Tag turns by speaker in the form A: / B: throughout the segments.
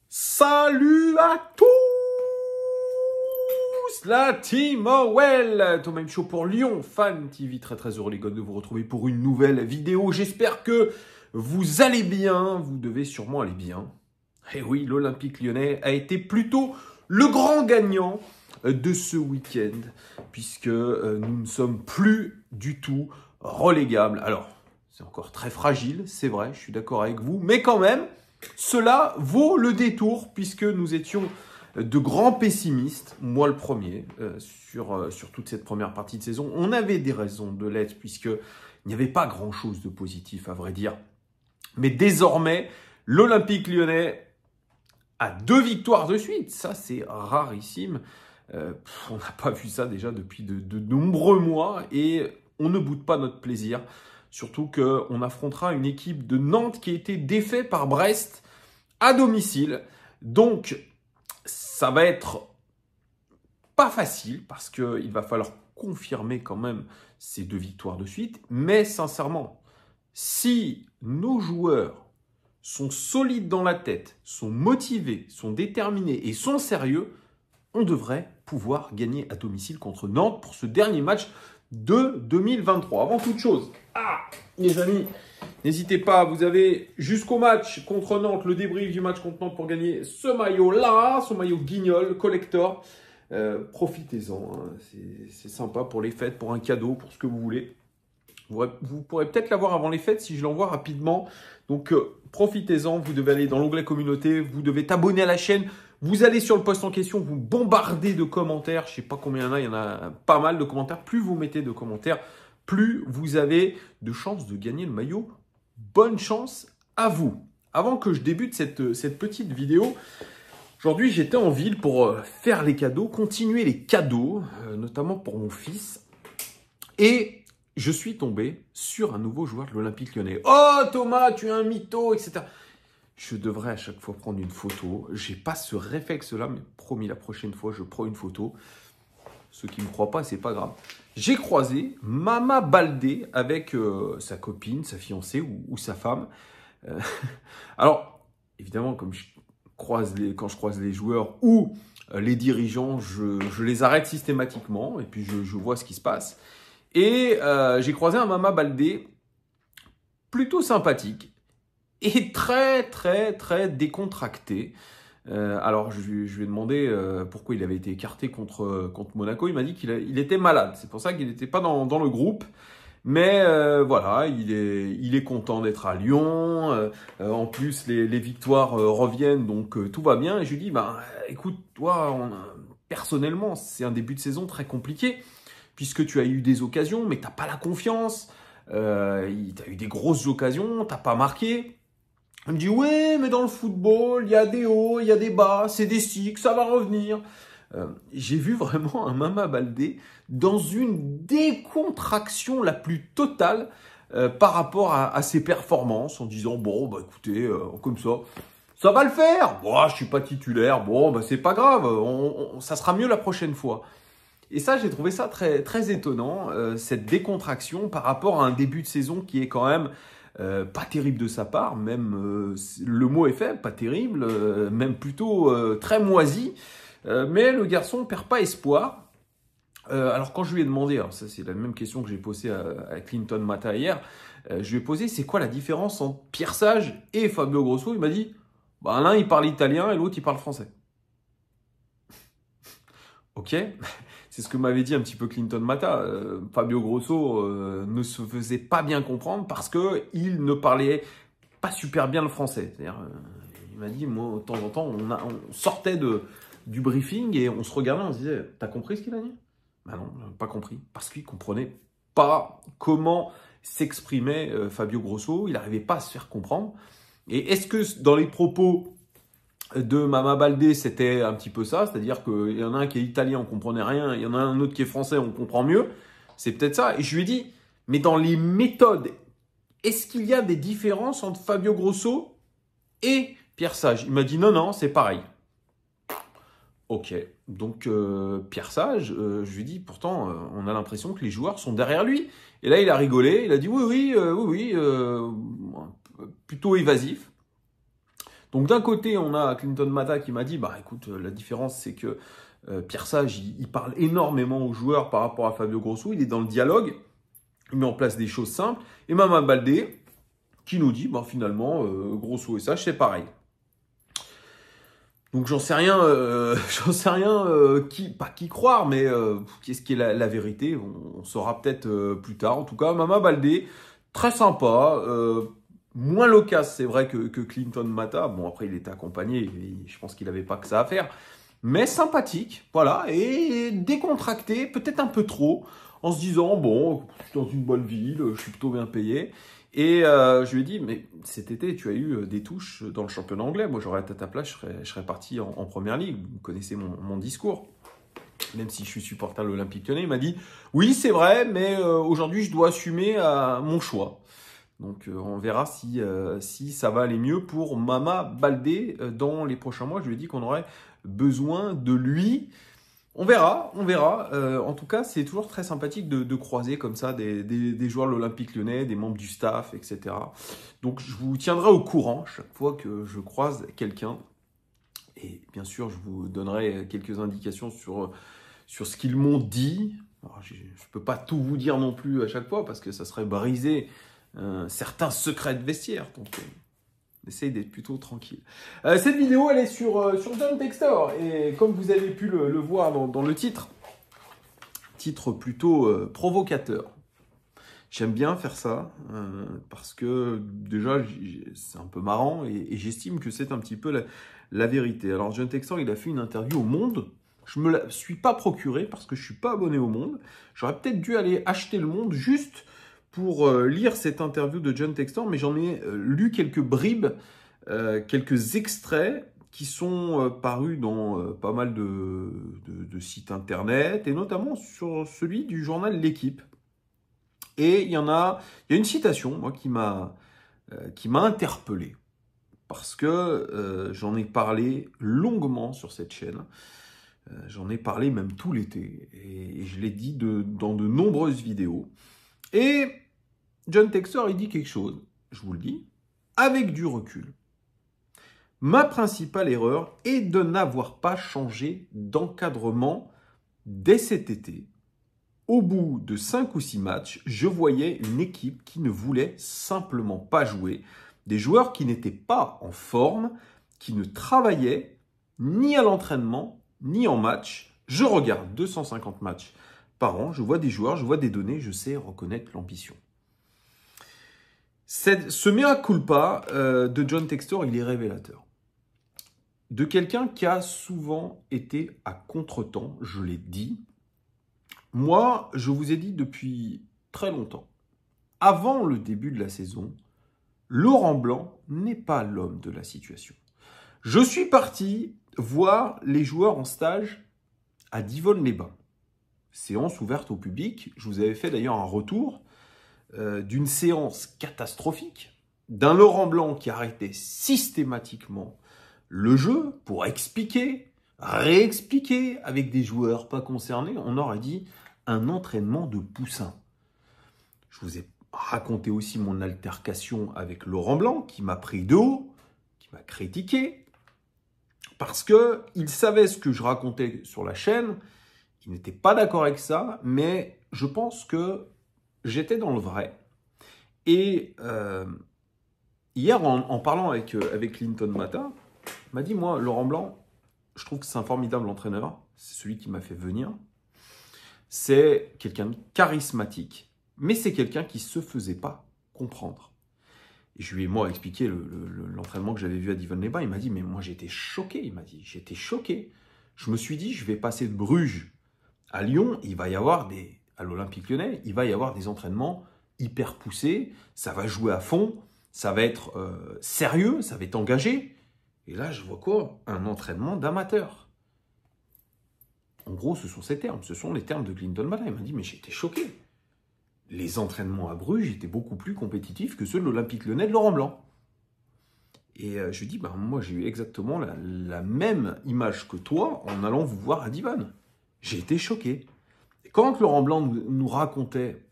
A: Salut à tous, la team Well, Thomas Show pour Lyon Fan TV, très heureux les gars de vous retrouver pour une nouvelle vidéo. J'espère que vous allez bien, vous devez sûrement aller bien. Et oui, l'Olympique Lyonnais a été plutôt le grand gagnant de ce week-end, puisque nous ne sommes plus du tout relégables. Alors, c'est encore très fragile, c'est vrai, je suis d'accord avec vous, mais quand même, cela vaut le détour, puisque nous étions de grands pessimistes, moi le premier, sur toute cette première partie de saison. On avait des raisons de l'être, puisqu'il n'y avait pas grand-chose de positif, à vrai dire. Mais désormais, l'Olympique Lyonnais a 2 victoires de suite. Ça, c'est rarissime. On n'a pas vu ça déjà depuis de nombreux mois et on ne boude pas notre plaisir. Surtout qu'on affrontera une équipe de Nantes qui a été défaite par Brest à domicile. Donc, ça va être pas facile parce qu'il va falloir confirmer quand même ces 2 victoires de suite. Mais sincèrement, si nos joueurs sont solides dans la tête, sont motivés, sont déterminés et sont sérieux, on devrait pouvoir gagner à domicile contre Nantes pour ce dernier match de 2023. Avant toute chose, les amis, n'hésitez pas, vous avez jusqu'au match contre Nantes, le débrief du match contre Nantes pour gagner ce maillot-là, ce maillot guignol, collector. Profitez-en, hein. C'est sympa pour les fêtes, pour un cadeau, pour ce que vous voulez. Vous pourrez peut-être l'avoir avant les fêtes si je l'envoie rapidement. Donc, profitez-en. Vous devez aller dans l'onglet communauté. Vous devez t'abonner à la chaîne. Vous allez sur le post en question. Vous bombardez de commentaires. Je ne sais pas combien il y en a. Il y en a pas mal de commentaires. Plus vous mettez de commentaires, plus vous avez de chances de gagner le maillot. Bonne chance à vous. Avant que je débute cette petite vidéo, aujourd'hui, j'étais en ville pour faire les cadeaux, continuer les cadeaux, notamment pour mon fils. Et je suis tombé sur un nouveau joueur de l'Olympique Lyonnais. Oh Thomas, tu es un mytho, etc. Je devrais à chaque fois prendre une photo. J'ai pas ce réflexe-là, mais promis, la prochaine fois, je prends une photo. Ceux qui ne me croient pas, c'est pas grave. J'ai croisé Mama Baldé avec sa copine, sa fiancée ou sa femme. Alors, évidemment, quand je croise les joueurs ou les dirigeants, je les arrête systématiquement et puis je vois ce qui se passe. Et j'ai croisé un Mama Baldé plutôt sympathique et très décontracté. Alors je lui ai demandé pourquoi il avait été écarté contre Monaco. Il m'a dit qu'il était malade. C'est pour ça qu'il n'était pas dans le groupe. Mais voilà, il est content d'être à Lyon. En plus, les victoires reviennent, donc tout va bien. Et je lui dis, écoute, toi, personnellement, c'est un début de saison très compliqué, puisque tu as eu des occasions, mais tu n'as pas la confiance. Tu as eu des grosses occasions, tu n'as pas marqué. Il me dit, ouais, mais dans le football, il y a des hauts, il y a des bas, c'est des cycles, ça va revenir. J'ai vu vraiment un Mama Baldé dans une décontraction la plus totale par rapport à ses performances, en disant, bon, écoutez, comme ça va le faire. Bon, je suis pas titulaire, bon, c'est pas grave, ça sera mieux la prochaine fois. Et ça, j'ai trouvé ça très étonnant, cette décontraction par rapport à un début de saison qui est quand même pas terrible de sa part, même le mot est faible, pas terrible, même plutôt très moisi. Mais le garçon ne perd pas espoir. Alors quand je lui ai demandé, alors ça c'est la même question que j'ai posée à Clinton Mata hier, je lui ai posé c'est quoi la différence entre Pierre Sage et Fabio Grosso. Il m'a dit, l'un il parle italien et l'autre il parle français. Ok, c'est ce que m'avait dit un petit peu Clinton Mata. Fabio Grosso ne se faisait pas bien comprendre parce qu'il ne parlait pas super bien le français. C'est-à-dire, il m'a dit, moi, de temps en temps, on sortait du briefing et on se regardait, on se disait, t'as compris ce qu'il a dit? Non, pas compris, parce qu'il comprenait pas comment s'exprimait Fabio Grosso. Il n'arrivait pas à se faire comprendre. Et est-ce que dans les propos de Mama Baldé, c'était un petit peu ça, c'est-à-dire qu'il y en a un qui est italien, on comprenait rien, il y en a un autre qui est français, on comprend mieux. C'est peut-être ça. Et je lui ai dit, mais dans les méthodes, est-ce qu'il y a des différences entre Fabio Grosso et Pierre Sage? Il m'a dit non, c'est pareil. Ok, donc Pierre Sage, je lui ai dit, pourtant, on a l'impression que les joueurs sont derrière lui. Et là, il a rigolé, il a dit oui, plutôt évasif. Donc d'un côté, on a Clinton Mata qui m'a dit, bah écoute, la différence c'est que Pierre Sage, il parle énormément aux joueurs par rapport à Fabio Grosso, il est dans le dialogue, il met en place des choses simples. Et Mama Baldé qui nous dit, bah finalement, Grosso et Sage, c'est pareil. Donc j'en sais rien, pas qui croire, mais qu'est-ce qui est la vérité, on saura peut-être plus tard. En tout cas, Mama Baldé, très sympa, moins loquace, c'est vrai que Clinton Mata. Bon, après il était accompagné, et je pense qu'il n'avait pas que ça à faire, mais sympathique, voilà, et décontracté, peut-être un peu trop, en se disant bon, je suis dans une bonne ville, je suis plutôt bien payé. Et je lui ai dit, mais cet été, tu as eu des touches dans le championnat anglais. Moi, j'aurais été à ta place, je serais parti en première ligue. Vous connaissez mon discours. Même si je suis supporter de l'Olympique Lyonnais, il m'a dit, oui, c'est vrai, mais aujourd'hui, je dois assumer mon choix. Donc, on verra si ça va aller mieux pour Mama Baldé dans les prochains mois. Je lui ai dit qu'on aurait besoin de lui. On verra, on verra. En tout cas, c'est toujours très sympathique de croiser comme ça des joueurs de l'Olympique Lyonnais, des membres du staff, etc. Donc, je vous tiendrai au courant chaque fois que je croise quelqu'un. Et bien sûr, je vous donnerai quelques indications sur ce qu'ils m'ont dit. Alors, je ne peux pas tout vous dire non plus à chaque fois parce que ça serait briser certains secrets de vestiaire. Donc, essaye d'être plutôt tranquille. Cette vidéo, elle est sur John Textor. Et comme vous avez pu le voir dans le titre plutôt provocateur. J'aime bien faire ça parce que déjà, c'est un peu marrant et j'estime que c'est un petit peu la vérité. Alors, John Textor, il a fait une interview au Monde. Je ne me la suis pas procurée parce que je ne suis pas abonné au Monde. J'aurais peut-être dû aller acheter le Monde juste pour lire cette interview de John Textor, mais j'en ai lu quelques bribes, quelques extraits qui sont parus dans pas mal de sites internet, et notamment sur celui du journal L'Équipe. Et il y a une citation, moi, qui m'a interpellé, parce que j'en ai parlé longuement sur cette chaîne. J'en ai parlé même tout l'été, et je l'ai dit dans de nombreuses vidéos. Et John Textor, il dit quelque chose, je vous le dis, avec du recul. Ma principale erreur est de n'avoir pas changé d'encadrement dès cet été. Au bout de 5 ou 6 matchs, je voyais une équipe qui ne voulait simplement pas jouer, des joueurs qui n'étaient pas en forme, qui ne travaillaient ni à l'entraînement, ni en match. Je regarde 250 matchs par an, je vois des joueurs, je vois des données, je sais reconnaître l'ambition. Ce mea culpa de John Textor, il est révélateur. De quelqu'un qui a souvent été à contretemps, je l'ai dit. Moi, je vous ai dit depuis très longtemps, avant le début de la saison, Laurent Blanc n'est pas l'homme de la situation. Je suis parti voir les joueurs en stage à Divonne-les-Bains. Séance ouverte au public. Je vous avais fait d'ailleurs un retour d'une séance catastrophique, d'un Laurent Blanc qui arrêtait systématiquement le jeu pour expliquer, réexpliquer avec des joueurs pas concernés. On aurait dit un entraînement de poussin. Je vous ai raconté aussi mon altercation avec Laurent Blanc qui m'a pris de haut, qui m'a critiqué, parce qu'il savait ce que je racontais sur la chaîne. Il n'était pas d'accord avec ça, mais je pense que j'étais dans le vrai. Et hier, en parlant avec Clinton Mata, il m'a dit, moi, Laurent Blanc, je trouve que c'est un formidable entraîneur. C'est celui qui m'a fait venir. C'est quelqu'un de charismatique, mais c'est quelqu'un qui ne se faisait pas comprendre. Et je lui ai, moi, expliqué l'entraînement que j'avais vu à Divonne-les-Bains. Il m'a dit, mais moi, j'étais choqué. Il m'a dit, j'étais choqué. Je me suis dit, je vais passer de Bruges à Lyon. Il va y avoir à l'Olympique Lyonnais, il va y avoir des entraînements hyper poussés. Ça va jouer à fond. Ça va être sérieux. Ça va être engagé. Et là, je vois quoi? Un entraînement d'amateur. En gros, ce sont ces termes. Ce sont les termes de Clinton Mata. Il m'a dit, mais j'étais choqué. Les entraînements à Bruges étaient beaucoup plus compétitifs que ceux de l'Olympique Lyonnais de Laurent Blanc. Et je lui dis, moi j'ai eu exactement la même image que toi en allant vous voir à Divonne. J'ai été choqué. Et quand Laurent Blanc nous racontait,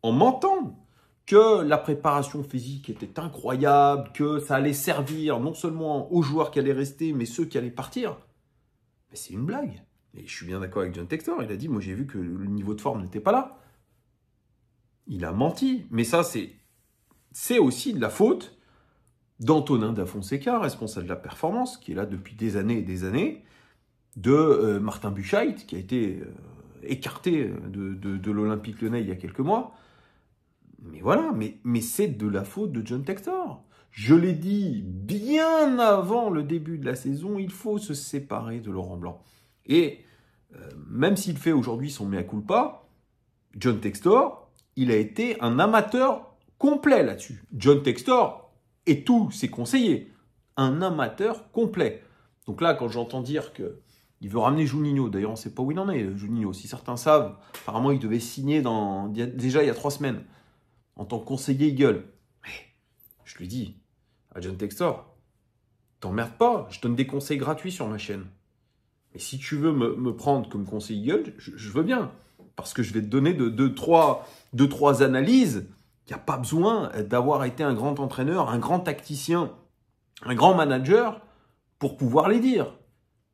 A: en mentant, que la préparation physique était incroyable, que ça allait servir non seulement aux joueurs qui allaient rester, mais ceux qui allaient partir. Mais c'est une blague. Et je suis bien d'accord avec John Textor, il a dit, moi j'ai vu que le niveau de forme n'était pas là. Il a menti. Mais ça, c'est aussi de la faute d'Antonin Da Fonseca, responsable de la performance, qui est là depuis des années et des années, de Martin Buchheit, qui a été écarté de l'Olympique Lyonnais il y a quelques mois. Mais voilà, mais c'est de la faute de John Textor. Je l'ai dit bien avant le début de la saison, il faut se séparer de Laurent Blanc. Et même s'il fait aujourd'hui son mea culpa, John Textor, il a été un amateur complet là-dessus. John Textor et tous ses conseillers, un amateur complet. Donc là, quand j'entends dire qu'il veut ramener Juninho, d'ailleurs on ne sait pas où il en est, Juninho, si certains savent, apparemment il devait signer déjà il y a 3 semaines, en tant que conseiller Eagle. Mais je lui dis à John Textor, t'emmerdes pas, je donne des conseils gratuits sur ma chaîne. Mais si tu veux me prendre comme conseiller Eagle, je veux bien. Parce que je vais te donner deux, trois analyses. Il n'y a pas besoin d'avoir été un grand entraîneur, un grand tacticien, un grand manager pour pouvoir les dire.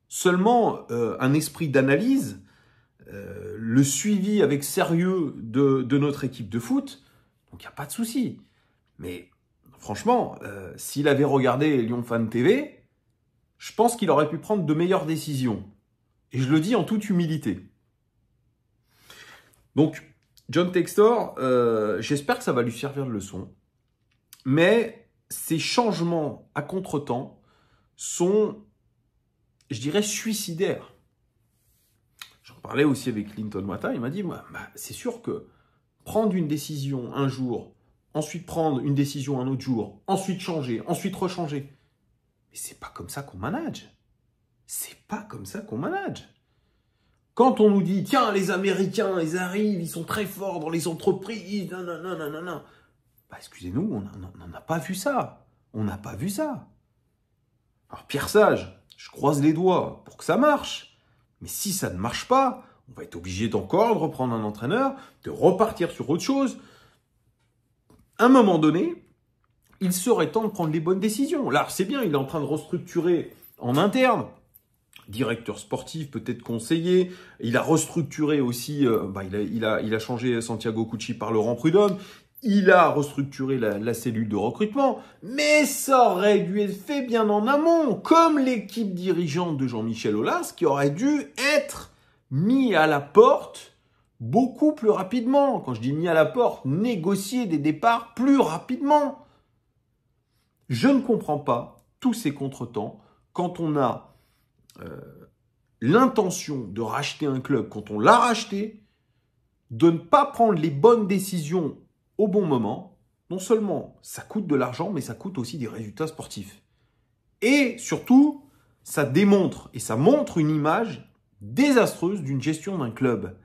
A: Seulement un esprit d'analyse, le suivi avec sérieux de notre équipe de foot, donc il n'y a pas de souci. Mais franchement, s'il avait regardé Lyon Fan TV, je pense qu'il aurait pu prendre de meilleures décisions. Et je le dis en toute humilité. Donc, John Textor, j'espère que ça va lui servir de leçon. Mais ces changements à contretemps sont, je dirais, suicidaires. J'en parlais aussi avec Clinton Mata, il m'a dit, c'est sûr que prendre une décision un jour, ensuite prendre une décision un autre jour, ensuite changer, ensuite rechanger. Mais c'est pas comme ça qu'on manage. C'est pas comme ça qu'on manage. Quand on nous dit, tiens, les Américains, ils arrivent, ils sont très forts dans les entreprises, nanana. Bah, excusez-nous, on n'a pas vu ça. On n'a pas vu ça. Alors, Pierre Sage, je croise les doigts pour que ça marche. Mais si ça ne marche pas, on va être obligé d'encore de reprendre un entraîneur, de repartir sur autre chose. À un moment donné, il serait temps de prendre les bonnes décisions. Là, c'est bien, il est en train de restructurer en interne. Directeur sportif, peut-être conseiller. Il a restructuré aussi, il a changé Santiago Cucci par Laurent Prudhomme. Il a restructuré la cellule de recrutement. Mais ça aurait dû être fait bien en amont, comme l'équipe dirigeante de Jean-Michel Aulas, qui aurait dû être mis à la porte beaucoup plus rapidement. Quand je dis mis à la porte, négocier des départs plus rapidement. Je ne comprends pas tous ces contretemps quand on a l'intention de racheter un club, quand on l'a racheté, de ne pas prendre les bonnes décisions au bon moment. Non seulement ça coûte de l'argent, mais ça coûte aussi des résultats sportifs. Et surtout, ça démontre et ça montre une image désastreuse d'une gestion d'un club.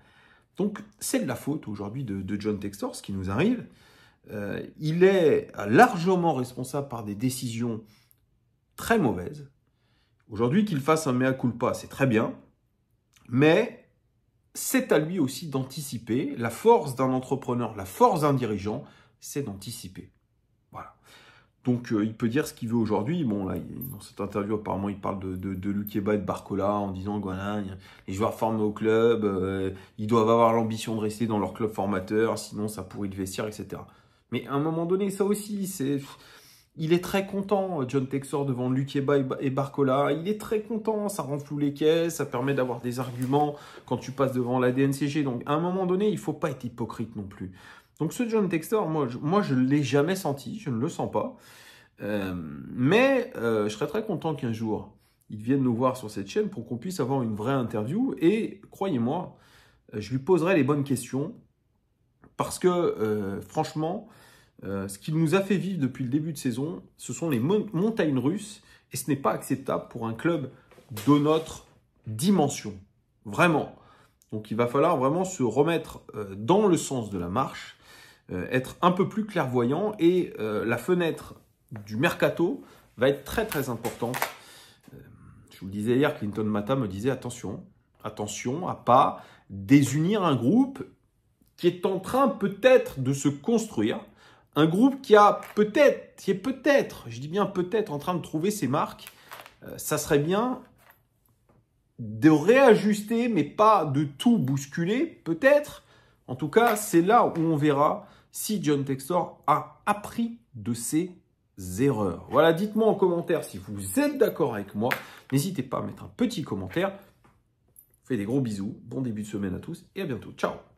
A: Donc, c'est de la faute aujourd'hui de John Textor, ce qui nous arrive. Il est largement responsable par des décisions très mauvaises. Aujourd'hui, qu'il fasse un mea culpa, c'est très bien, mais c'est à lui aussi d'anticiper. La force d'un entrepreneur, la force d'un dirigeant, c'est d'anticiper. Voilà. Donc, il peut dire ce qu'il veut aujourd'hui. Bon, là, dans cette interview, apparemment, il parle de Lukeba et de Barcola en disant que voilà, les joueurs formés au club, ils doivent avoir l'ambition de rester dans leur club formateur, sinon ça pourrit le vestiaire, etc. Mais à un moment donné, ça aussi, c'est... Il est très content, John Textor, devant Lukeba et Barcola. Il est très content, ça renfloue les caisses, ça permet d'avoir des arguments quand tu passes devant la DNCG. Donc, à un moment donné, il ne faut pas être hypocrite non plus. Donc, ce John Textor, moi je ne l'ai jamais senti, je ne le sens pas. Mais je serais très content qu'un jour, il vienne nous voir sur cette chaîne pour qu'on puisse avoir une vraie interview. Et, croyez-moi, je lui poserai les bonnes questions. Parce que, franchement... ce qu'il nous a fait vivre depuis le début de saison, ce sont les montagnes russes et ce n'est pas acceptable pour un club de notre dimension. Vraiment. Donc il va falloir vraiment se remettre dans le sens de la marche, être un peu plus clairvoyant et la fenêtre du mercato va être très très importante. Je vous le disais hier, Clinton Mata me disait attention à pas désunir un groupe qui est en train peut-être de se construire. Un groupe qui est peut-être, je dis bien peut-être, en train de trouver ses marques. Ça serait bien de réajuster, mais pas de tout bousculer, peut-être. En tout cas, c'est là où on verra si John Textor a appris de ses erreurs. Voilà, dites-moi en commentaire si vous êtes d'accord avec moi. N'hésitez pas à mettre un petit commentaire. Je vous fais des gros bisous. Bon début de semaine à tous et à bientôt. Ciao!